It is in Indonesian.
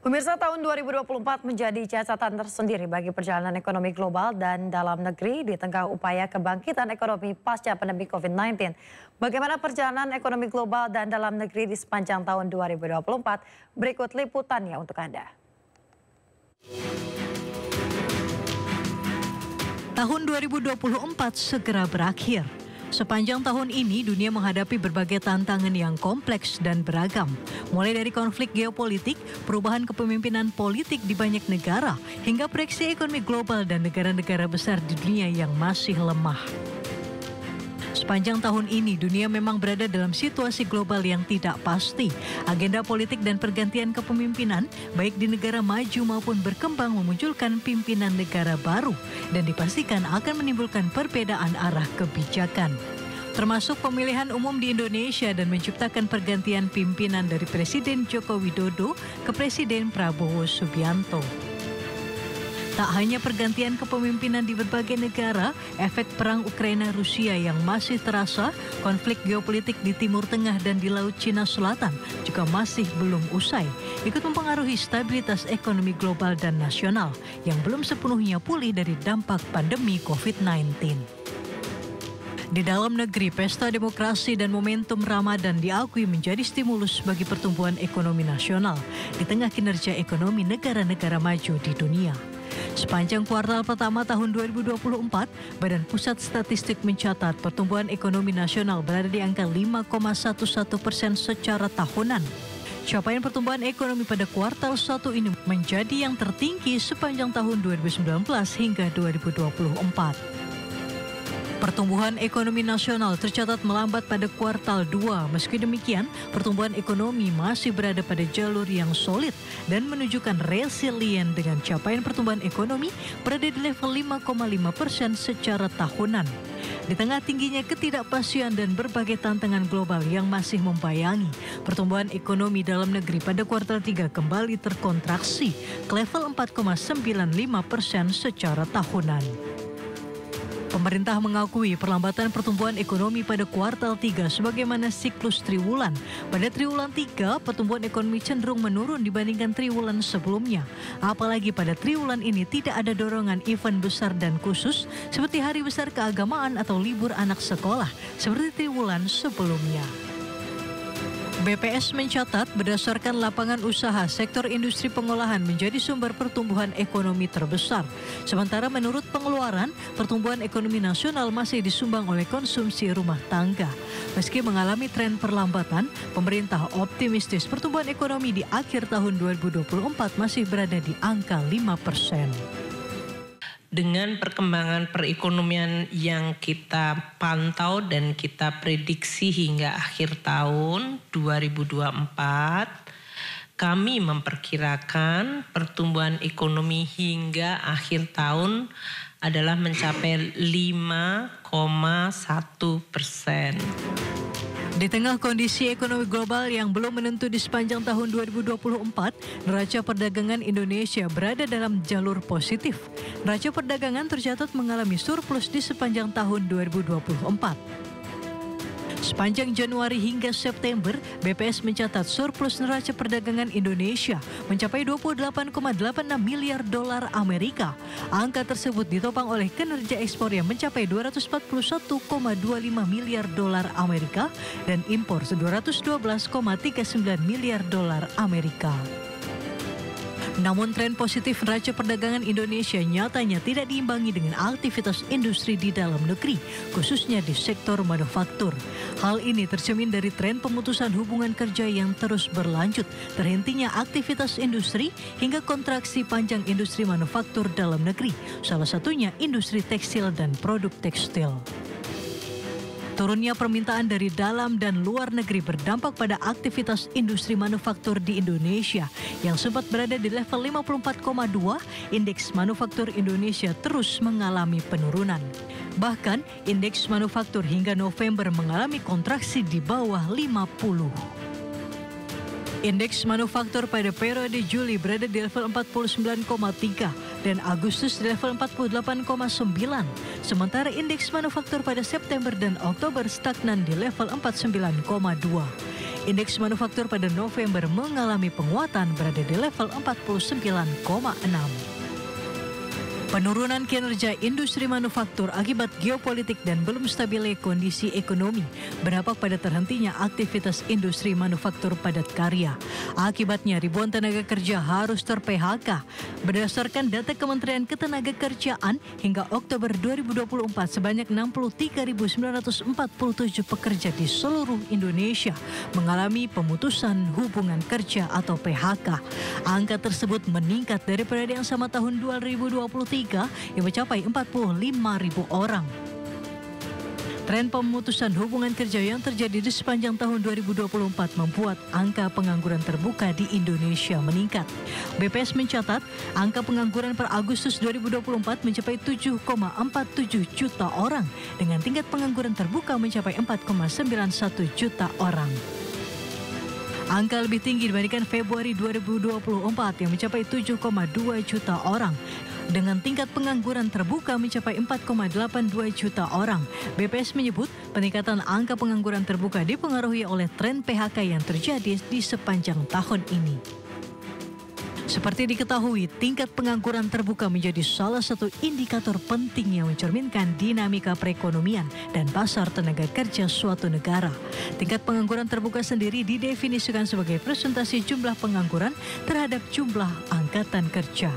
Pemirsa, tahun 2024 menjadi catatan tersendiri bagi perjalanan ekonomi global dan dalam negeri di tengah upaya kebangkitan ekonomi pasca pandemi COVID-19. Bagaimana perjalanan ekonomi global dan dalam negeri di sepanjang tahun 2024? Berikut liputannya untuk Anda. Tahun 2024 segera berakhir. Sepanjang tahun ini, dunia menghadapi berbagai tantangan yang kompleks dan beragam. Mulai dari konflik geopolitik, perubahan kepemimpinan politik di banyak negara, hingga proyeksi ekonomi global dan negara-negara besar di dunia yang masih lemah. Sepanjang tahun ini, dunia memang berada dalam situasi global yang tidak pasti. Agenda politik dan pergantian kepemimpinan, baik di negara maju maupun berkembang, memunculkan pimpinan negara baru dan dipastikan akan menimbulkan perbedaan arah kebijakan. Termasuk pemilihan umum di Indonesia dan menciptakan pergantian pimpinan dari Presiden Joko Widodo ke Presiden Prabowo Subianto. Tak hanya pergantian kepemimpinan di berbagai negara, efek perang Ukraina-Rusia yang masih terasa, konflik geopolitik di Timur Tengah dan di Laut Cina Selatan juga masih belum usai, ikut mempengaruhi stabilitas ekonomi global dan nasional yang belum sepenuhnya pulih dari dampak pandemi COVID-19. Di dalam negeri, pesta demokrasi dan momentum Ramadan diakui menjadi stimulus bagi pertumbuhan ekonomi nasional di tengah kinerja ekonomi negara-negara maju di dunia. Sepanjang kuartal pertama tahun 2024, Badan Pusat Statistik mencatat pertumbuhan ekonomi nasional berada di angka 5,11% secara tahunan. Capaian pertumbuhan ekonomi pada kuartal 1 ini menjadi yang tertinggi sepanjang tahun 2019 hingga 2024. Pertumbuhan ekonomi nasional tercatat melambat pada kuartal 2. Meski demikian, pertumbuhan ekonomi masih berada pada jalur yang solid dan menunjukkan resilient dengan capaian pertumbuhan ekonomi berada di level 5,5% secara tahunan. Di tengah tingginya ketidakpastian dan berbagai tantangan global yang masih membayangi, pertumbuhan ekonomi dalam negeri pada kuartal 3 kembali terkontraksi ke level 4,95% secara tahunan. Pemerintah mengakui perlambatan pertumbuhan ekonomi pada kuartal 3 sebagaimana siklus triwulan. Pada triwulan 3, pertumbuhan ekonomi cenderung menurun dibandingkan triwulan sebelumnya. Apalagi pada triwulan ini tidak ada dorongan event besar dan khusus seperti hari besar keagamaan atau libur anak sekolah seperti triwulan sebelumnya. BPS mencatat berdasarkan lapangan usaha, sektor industri pengolahan menjadi sumber pertumbuhan ekonomi terbesar. Sementara menurut pengeluaran, pertumbuhan ekonomi nasional masih disumbang oleh konsumsi rumah tangga. Meski mengalami tren perlambatan, pemerintah optimistis pertumbuhan ekonomi di akhir tahun 2024 masih berada di angka 5%. Dengan perkembangan perekonomian yang kita pantau dan kita prediksi hingga akhir tahun 2024, kami memperkirakan pertumbuhan ekonomi hingga akhir tahun adalah mencapai 5,1%. Di tengah kondisi ekonomi global yang belum menentu di sepanjang tahun 2024, neraca perdagangan Indonesia berada dalam jalur positif. Neraca perdagangan tercatat mengalami surplus di sepanjang tahun 2024. Sepanjang Januari hingga September, BPS mencatat surplus neraca perdagangan Indonesia mencapai 28,86 miliar dolar Amerika. Angka tersebut ditopang oleh kinerja ekspor yang mencapai 241,25 miliar dolar Amerika dan impor 212,39 miliar dolar Amerika. Namun tren positif neraca perdagangan Indonesia nyatanya tidak diimbangi dengan aktivitas industri di dalam negeri, khususnya di sektor manufaktur. Hal ini tercermin dari tren pemutusan hubungan kerja yang terus berlanjut, terhentinya aktivitas industri hingga kontraksi panjang industri manufaktur dalam negeri, salah satunya industri tekstil dan produk tekstil. Turunnya permintaan dari dalam dan luar negeri berdampak pada aktivitas industri manufaktur di Indonesia yang sempat berada di level 54,2, indeks manufaktur Indonesia terus mengalami penurunan. Bahkan, indeks manufaktur hingga November mengalami kontraksi di bawah 50. Indeks manufaktur pada periode Juli berada di level 49,3 dan Agustus di level 48,9. Sementara indeks manufaktur pada September dan Oktober stagnan di level 49,2. Indeks manufaktur pada November mengalami penguatan berada di level 49,6. Penurunan kinerja industri manufaktur akibat geopolitik dan belum stabilnya kondisi ekonomi berdampak pada terhentinya aktivitas industri manufaktur padat karya. Akibatnya ribuan tenaga kerja harus ter-PHK. Berdasarkan data Kementerian Ketenagakerjaan hingga Oktober 2024 sebanyak 63.947 pekerja di seluruh Indonesia mengalami pemutusan hubungan kerja atau PHK. Angka tersebut meningkat dari periode yang sama tahun 2023 yang mencapai 45.000 orang. Tren pemutusan hubungan kerja yang terjadi di sepanjang tahun 2024 membuat angka pengangguran terbuka di Indonesia meningkat. BPS mencatat angka pengangguran per Agustus 2024 mencapai 7,47 juta orang dengan tingkat pengangguran terbuka mencapai 4,91 juta orang. Angka lebih tinggi dibandingkan Februari 2024 yang mencapai 7,2 juta orang. Dengan tingkat pengangguran terbuka mencapai 4,82 juta orang. BPS menyebut peningkatan angka pengangguran terbuka dipengaruhi oleh tren PHK yang terjadi di sepanjang tahun ini. Seperti diketahui, tingkat pengangguran terbuka menjadi salah satu indikator penting yang mencerminkan dinamika perekonomian dan pasar tenaga kerja suatu negara. Tingkat pengangguran terbuka sendiri didefinisikan sebagai presentasi jumlah pengangguran terhadap jumlah angkatan kerja.